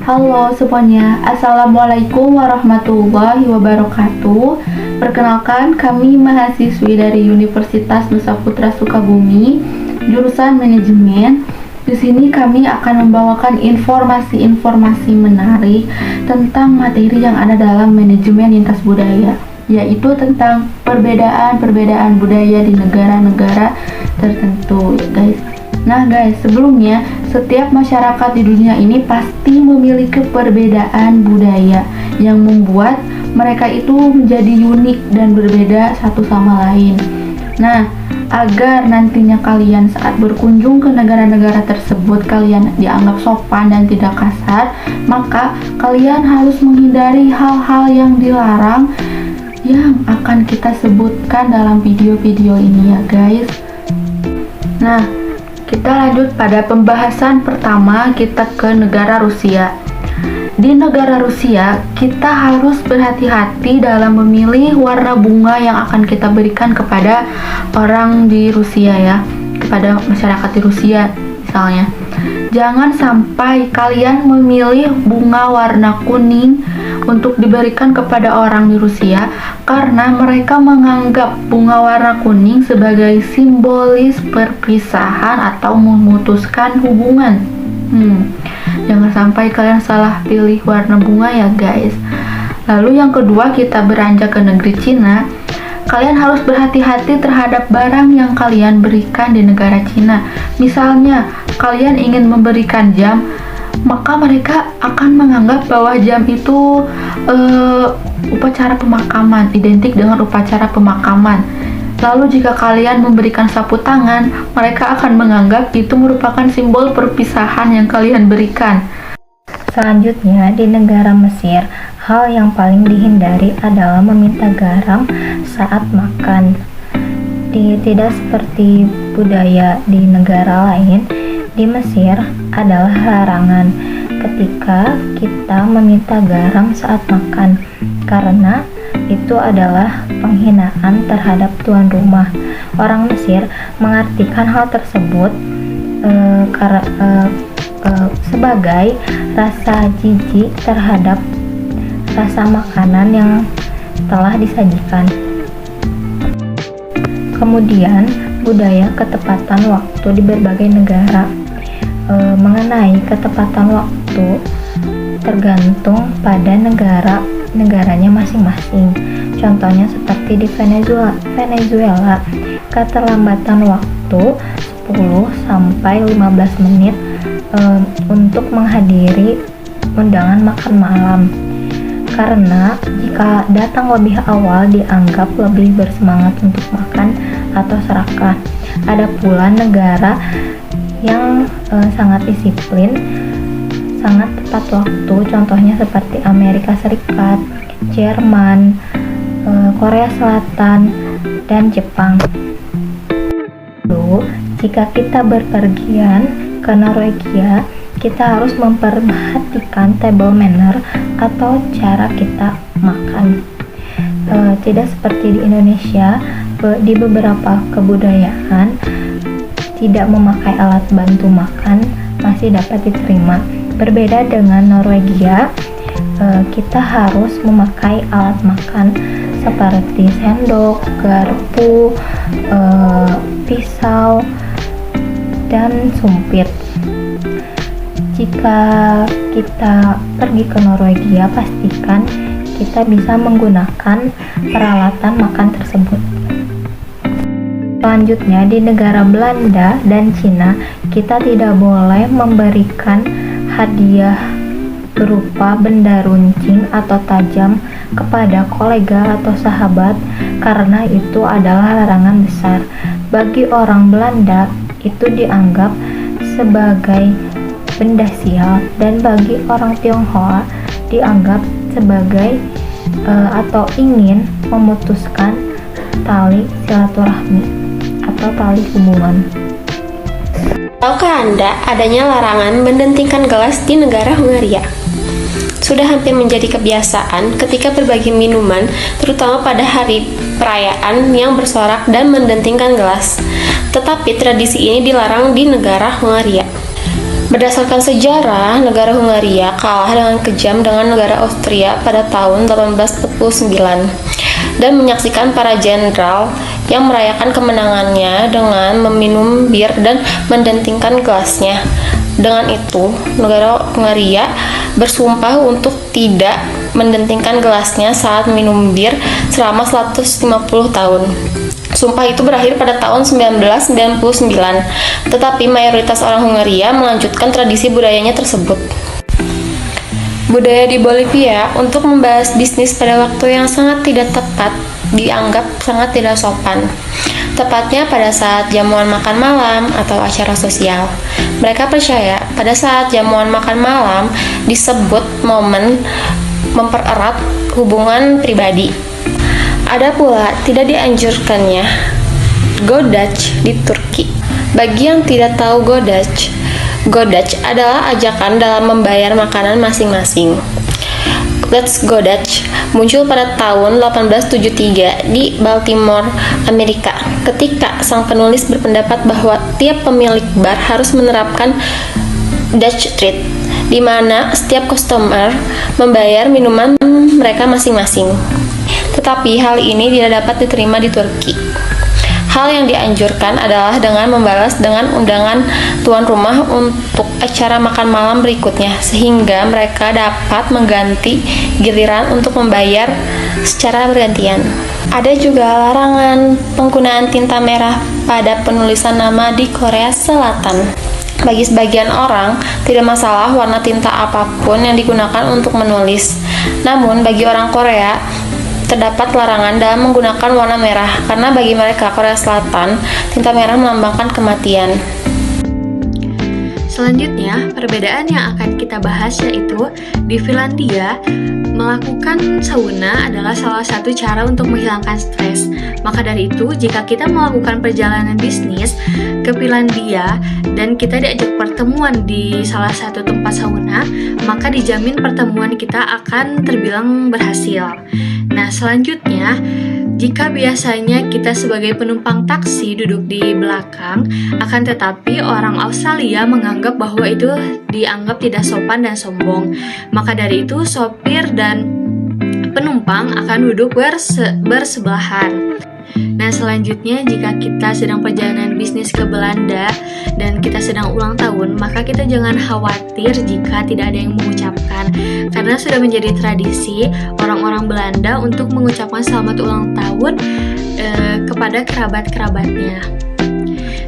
Halo semuanya, Assalamualaikum warahmatullahi wabarakatuh. Perkenalkan, kami mahasiswi dari Universitas Nusa Putra Sukabumi, jurusan manajemen. Di sini kami akan membawakan informasi-informasi menarik tentang materi yang ada dalam manajemen lintas budaya, yaitu tentang perbedaan-perbedaan budaya di negara-negara tertentu, guys. Nah guys, sebelumnya setiap masyarakat di dunia ini pasti memiliki perbedaan budaya yang membuat mereka itu menjadi unik dan berbeda satu sama lain. Nah, agar nantinya kalian saat berkunjung ke negara-negara tersebut kalian dianggap sopan dan tidak kasar, maka kalian harus menghindari hal-hal yang dilarang yang akan kita sebutkan dalam video-video ini ya guys. Nah, kita lanjut pada pembahasan pertama, kita ke negara Rusia. Di negara Rusia, kita harus berhati-hati dalam memilih warna bunga yang akan kita berikan kepada orang di Rusia ya, kepada masyarakat di Rusia misalnya. Jangan sampai kalian memilih bunga warna kuning untuk diberikan kepada orang di Rusia karena mereka menganggap bunga warna kuning sebagai simbolis perpisahan atau memutuskan hubungan. Jangan sampai kalian salah pilih warna bunga ya guys. Lalu yang kedua, kita beranjak ke negeri Cina. Kalian harus berhati-hati terhadap barang yang kalian berikan di negara Cina. Misalnya, kalian ingin memberikan jam, maka mereka akan menganggap bahwa jam itu upacara pemakaman, identik dengan upacara pemakaman. Lalu jika kalian memberikan sapu tangan, mereka akan menganggap itu merupakan simbol perpisahan yang kalian berikan. Selanjutnya, di negara Mesir, hal yang paling dihindari adalah meminta garam saat makan. Tidak seperti budaya di negara lain, di Mesir adalah larangan ketika kita meminta garam saat makan, karena itu adalah penghinaan terhadap tuan rumah. Orang Mesir mengartikan hal tersebut sebagai rasa jijik terhadap rasa makanan yang telah disajikan. Kemudian, budaya ketepatan waktu di berbagai negara. Mengenai ketepatan waktu tergantung pada negaranya masing-masing. Contohnya seperti di Venezuela, keterlambatan waktu 10 sampai 15 menit untuk menghadiri undangan makan malam. Karena jika datang lebih awal dianggap lebih bersemangat untuk makan atau serakah. Ada pula negara yang sangat disiplin, sangat tepat waktu, contohnya seperti Amerika Serikat, Jerman, Korea Selatan, dan Jepang. Lalu, jika kita berpergian ke Norwegia, kita harus memperhatikan table manner atau cara kita makan. Tidak seperti di Indonesia, di beberapa kebudayaan tidak memakai alat bantu makan masih dapat diterima. Berbeda dengan Norwegia, kita harus memakai alat makan seperti sendok, garpu, pisau, dan sumpit. Jika kita pergi ke Norwegia, pastikan kita bisa menggunakan peralatan makan tersebut. Selanjutnya, di negara Belanda dan Cina, kita tidak boleh memberikan hadiah berupa benda runcing atau tajam kepada kolega atau sahabat karena itu adalah larangan besar. Bagi orang Belanda, itu dianggap sebagai benda sial, dan bagi orang Tionghoa dianggap sebagai atau ingin memutuskan tali silaturahmi atau tali hubungan. Tahukah Anda adanya larangan mendentingkan gelas di negara Hungaria? Sudah hampir menjadi kebiasaan ketika berbagi minuman, terutama pada hari perayaan yang bersorak dan mendentingkan gelas. Tetapi tradisi ini dilarang di negara Hungaria. Berdasarkan sejarah, negara Hungaria kalah dengan kejam dengan negara Austria pada tahun 1849 dan menyaksikan para jenderal yang merayakan kemenangannya dengan meminum bir dan mendentingkan gelasnya. Dengan itu, negara Hungaria bersumpah untuk tidak mendentingkan gelasnya saat minum bir selama 150 tahun. Sumpah itu berakhir pada tahun 1999, tetapi mayoritas orang Hungaria melanjutkan tradisi budayanya tersebut. Budaya di Bolivia untuk membahas bisnis pada waktu yang sangat tidak tepat dianggap sangat tidak sopan. Tepatnya pada saat jamuan makan malam atau acara sosial. Mereka percaya pada saat jamuan makan malam disebut momen mempererat hubungan pribadi. Ada pula tidak dianjurkannya Godaç di Turki. Bagi yang tidak tahu Godaç adalah ajakan dalam membayar makanan masing-masing. Let's Godaç muncul pada tahun 1873 di Baltimore, Amerika, ketika sang penulis berpendapat bahwa tiap pemilik bar harus menerapkan Dutch treat, di mana setiap customer membayar minuman mereka masing-masing. Tetapi hal ini tidak dapat diterima di Turki. Hal yang dianjurkan adalah dengan membalas dengan undangan tuan rumah untuk acara makan malam berikutnya, sehingga mereka dapat mengganti giliran untuk membayar secara bergantian. Ada juga larangan penggunaan tinta merah pada penulisan nama di Korea Selatan. Bagi sebagian orang, tidak masalah warna tinta apapun yang digunakan untuk menulis. Namun, bagi orang Korea, terdapat larangan dalam menggunakan warna merah, karena bagi mereka Korea Selatan, tinta merah melambangkan kematian. Selanjutnya, perbedaan yang akan kita bahas yaitu di Finlandia, melakukan sauna adalah salah satu cara untuk menghilangkan stres. Maka dari itu, jika kita melakukan perjalanan bisnis ke Finlandia dan kita diajak pertemuan di salah satu tempat sauna, maka dijamin pertemuan kita akan terbilang berhasil. Nah, selanjutnya, jika biasanya kita sebagai penumpang taksi duduk di belakang, akan tetapi orang Australia menganggap bahwa itu dianggap tidak sopan dan sombong. Maka dari itu, sopir dan penumpang akan duduk bersebelahan. Nah, selanjutnya jika kita sedang perjalanan bisnis ke Belanda dan kita sedang ulang tahun, maka kita jangan khawatir jika tidak ada yang mengucapkan, karena sudah menjadi tradisi orang-orang Belanda untuk mengucapkan selamat ulang tahun kepada kerabat-kerabatnya.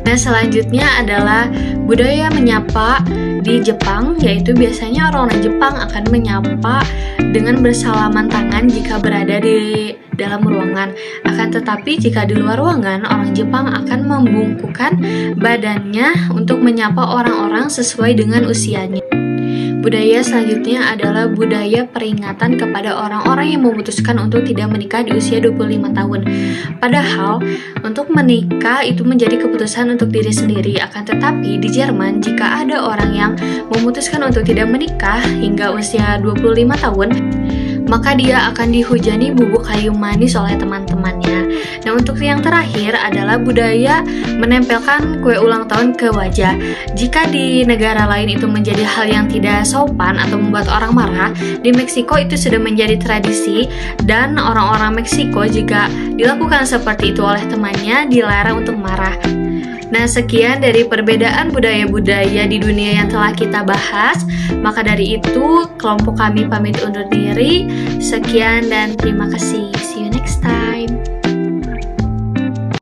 Nah, selanjutnya adalah budaya menyapa di Jepang, yaitu biasanya orang-orang Jepang akan menyapa dengan bersalaman tangan jika berada di dalam ruangan. Akan tetapi jika di luar ruangan, orang Jepang akan membungkukkan badannya untuk menyapa orang-orang sesuai dengan usianya. Budaya selanjutnya adalah budaya peringatan kepada orang-orang yang memutuskan untuk tidak menikah di usia 25 tahun. Padahal, untuk menikah itu menjadi keputusan untuk diri sendiri. Akan tetapi, di Jerman, jika ada orang yang memutuskan untuk tidak menikah hingga usia 25 tahun, maka dia akan dihujani bubuk kayu manis oleh teman-temannya. Nah, untuk yang terakhir adalah budaya menempelkan kue ulang tahun ke wajah. Jika di negara lain itu menjadi hal yang tidak sopan atau membuat orang marah, di Meksiko itu sudah menjadi tradisi, dan orang-orang Meksiko jika dilakukan seperti itu oleh temannya dilarang untuk marah. Nah, sekian dari perbedaan budaya-budaya di dunia yang telah kita bahas. Maka dari itu, kelompok kami pamit undur diri. Sekian dan terima kasih. See you next time.